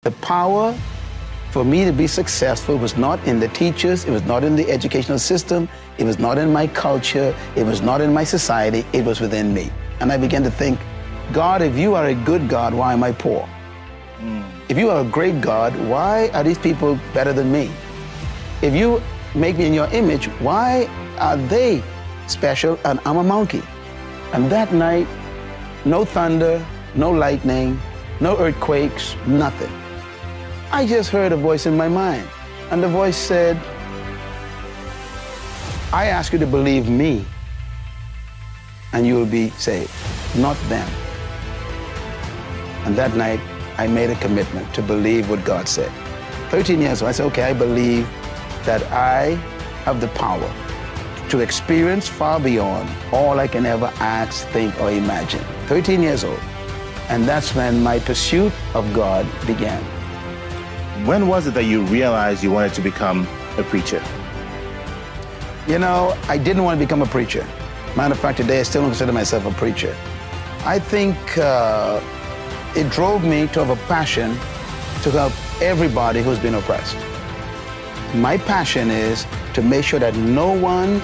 The power for me to be successful was not in the teachers, it was not in the educational system, it was not in my culture, it was not in my society, it was within me. And I began to think, God, if you are a good God, why am I poor? If you are a great God, why are these people better than me? If you make me in your image, why are they special and I'm a monkey? And that night, no thunder, no lightning, no earthquakes, nothing. I just heard a voice in my mind. And the voice said, I ask you to believe me and you will be saved, not them. And that night, I made a commitment to believe what God said. 13 years old, I said, okay, I believe that I have the power to experience far beyond all I can ever ask, think, or imagine. 13 years old. And that's when my pursuit of God began. When was it that you realized you wanted to become a preacher? You know, I didn't want to become a preacher. Matter of fact, today I still don't consider myself a preacher. I think it drove me to have a passion to help everybody who's been oppressed. My passion is to make sure that no one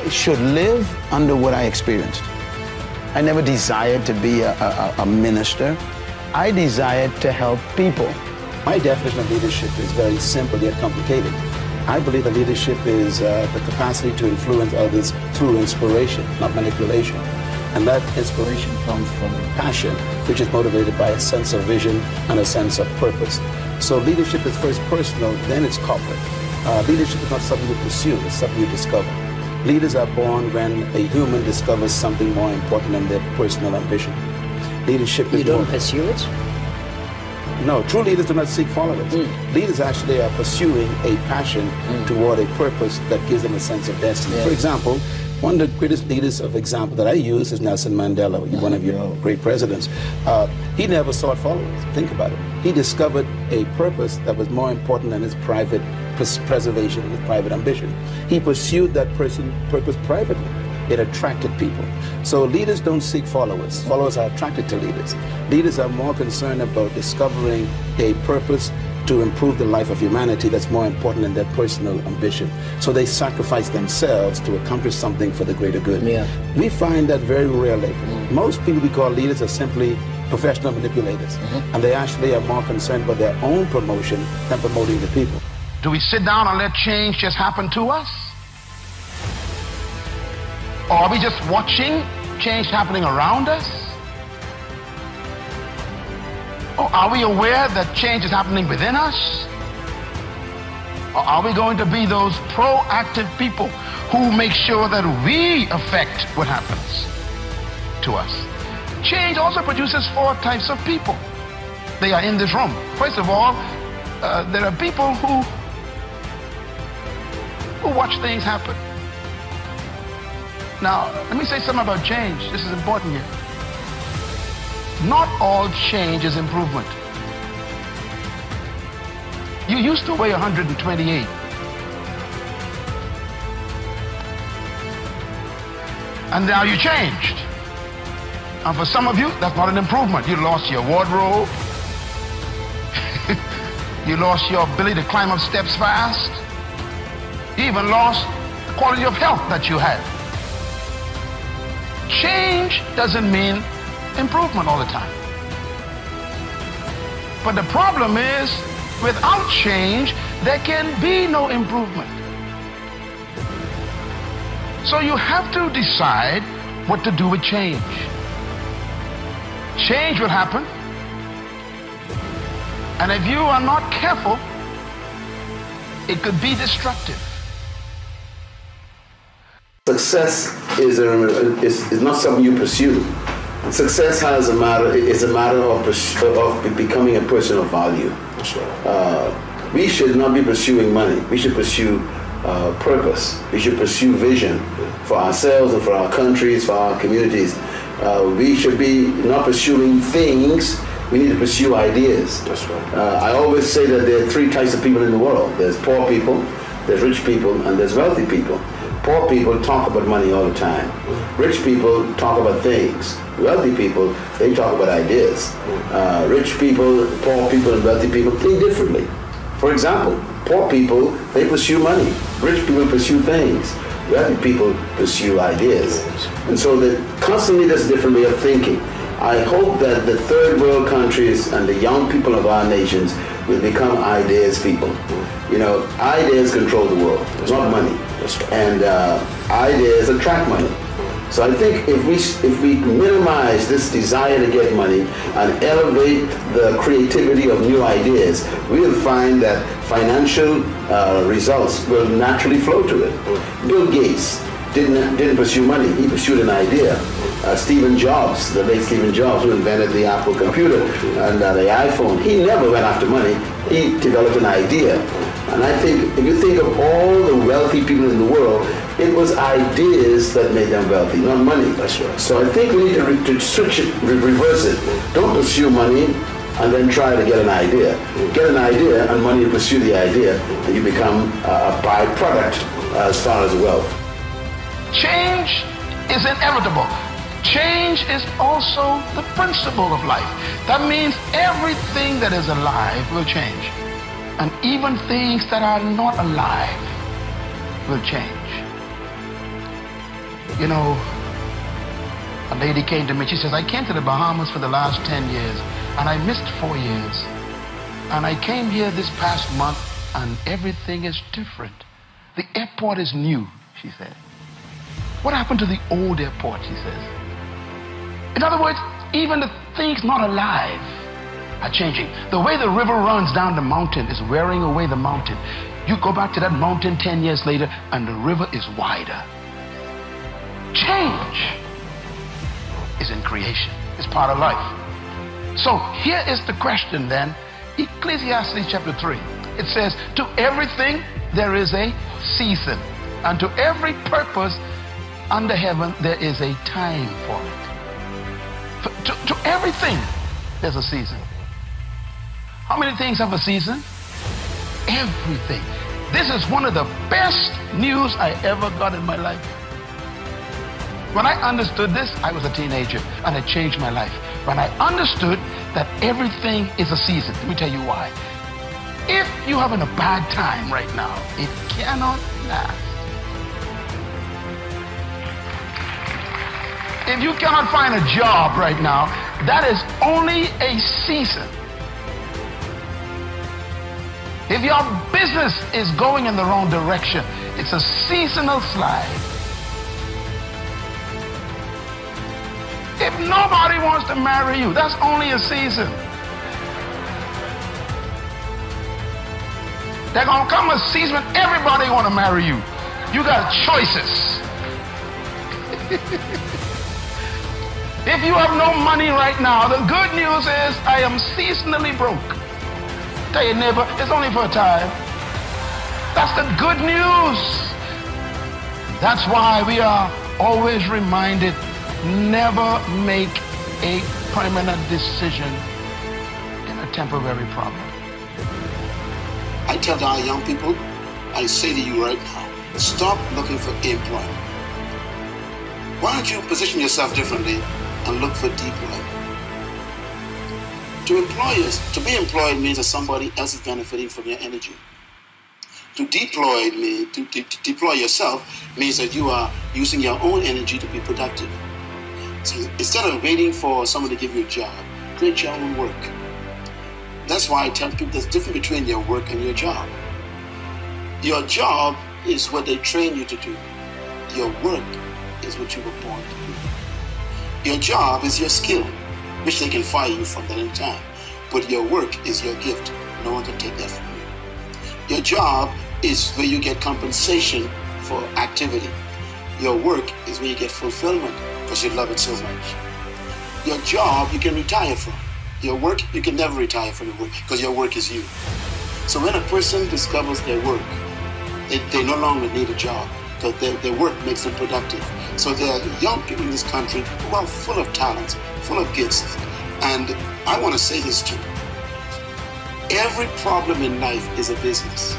should live under what I experienced. I never desired to be a minister. I desired to help people. My definition of leadership is very simple yet complicated. I believe that leadership is the capacity to influence others through inspiration, not manipulation. And that inspiration comes from passion, which is motivated by a sense of vision and a sense of purpose. So leadership is first personal, then it's corporate. Leadership is not something you pursue, it's something you discover. Leaders are born when a human discovers something more important than their personal ambition. Leadership is You don't pursue it? No, true leaders do not seek followers. Leaders actually are pursuing a passion toward a purpose that gives them a sense of destiny. Yes. For example, one of the greatest leaders of example that I use is Nelson Mandela, one of your great presidents. He never sought followers. Think about it. He discovered a purpose that was more important than his private preservation and his private ambition. He pursued that purpose privately. It attracted people. So leaders don't seek followers. Followers are attracted to leaders. Leaders are more concerned about discovering a purpose to improve the life of humanity that's more important than their personal ambition. So they sacrifice themselves to accomplish something for the greater good. Yeah. We find that very rarely. Most people we call leaders are simply professional manipulators. And they actually are more concerned about their own promotion than promoting the people. Do we sit down and let change just happen to us? Or are we just watching change happening around us? Or are we aware that change is happening within us? Or are we going to be those proactive people who make sure that we affect what happens to us? Change also produces 4 types of people. They are in this room. First of all, there are people who watch things happen. Now, let me say something about change. This is important here. Not all change is improvement. You used to weigh 128. And now you changed. And for some of you, that's not an improvement. You lost your wardrobe. You lost your ability to climb up steps fast. You even lost the quality of health that you had. Change doesn't mean improvement all the time. But the problem is, without change, there can be no improvement. So you have to decide what to do with change. Change will happen. And if you are not careful, it could be destructive. Success is not something you pursue. Success is a matter of becoming a person of value. That's right. We should not be pursuing money. We should pursue purpose. We should pursue vision for ourselves and for our countries, for our communities. We should be not pursuing things. We need to pursue ideas. That's right. I always say that there are 3 types of people in the world. There's poor people, there's rich people, and there's wealthy people. Poor people talk about money all the time. Rich people talk about things. Wealthy people, they talk about ideas. Rich people, poor people, and wealthy people think differently. For example, poor people, they pursue money. Rich people pursue things. Wealthy people pursue ideas. And so constantly there's a different way of thinking. I hope that the third world countries and the young people of our nations will become ideas people. You know, ideas control the world, not money. And ideas attract money. So I think if we minimize this desire to get money and elevate the creativity of new ideas, we'll find that financial results will naturally flow to it. Bill Gates didn't pursue money, he pursued an idea. Stephen Jobs, the late Stephen Jobs, who invented the Apple computer and the iPhone, he never went after money, he developed an idea. And I think if you think of all the wealthy people in the world, it was ideas that made them wealthy, not money. That's right. So I think we need to switch it, reverse it. Don't pursue money and then try to get an idea. Get an idea and money to pursue the idea, and you become a byproduct as far as wealth. Change is inevitable. Change is also the principle of life. That means everything that is alive will change. And even things that are not alive will change. You know, a lady came to me, she says, I came to the Bahamas for the last 10 years and I missed 4 years. And I came here this past month and everything is different. The airport is new, she said. What happened to the old airport, she says. In other words, even the things not alive are changing. The way the river runs down the mountain is wearing away the mountain. You go back to that mountain 10 years later and the river is wider. Change is in creation. It's part of life. So here is the question then. Ecclesiastes chapter 3. It says, to everything there is a season, and to every purpose under heaven there is a time for it. To everything there's a season. How many things have a season? Everything. This is one of the best news I ever got in my life. When I understood this, I was a teenager and it changed my life. When I understood that everything is a season, let me tell you why. If you're having a bad time right now, it cannot last. If you cannot find a job right now, that is only a season. If your business is going in the wrong direction, it's a seasonal slide. If nobody wants to marry you, that's only a season. There's gonna come a season when everybody want to marry you. You got choices. If you have no money right now, the good news is I am seasonally broke. Tell your neighbor, it's only for a time. That's the good news. That's why we are always reminded, never make a permanent decision in a temporary problem. I tell our young people, I say to you right now, stop looking for employment. Why don't you position yourself differently and look for deployment? To be employed means that somebody else is benefiting from your energy. To deploy yourself means that you are using your own energy to be productive. So instead of waiting for someone to give you a job, create your own work. That's why I tell people there's a difference between your work and your job. Your job is what they train you to do. Your work is what you were born to do. Your job is your skill, which they can fire you from at any time. But your work is your gift. No one can take that from you. Your job is where you get compensation for activity. Your work is where you get fulfillment because you love it so much. Your job you can retire from. Your work, you can never retire from your work because your work is you. So when a person discovers their work, they no longer need a job because their work makes them productive. So there are young people in this country who are full of talents, full of gifts. And I want to say this too. Every problem in life is a business.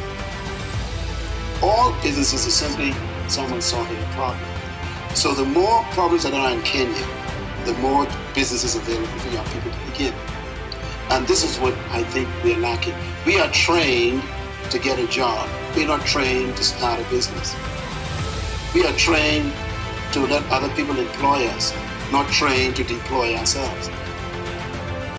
All businesses are simply someone solving a problem. So the more problems that are in Kenya, the more businesses available for young people to begin. And this is what I think we're lacking. We are trained to get a job. We're not trained to start a business. We are trained to let other people employ us, not trained to deploy ourselves.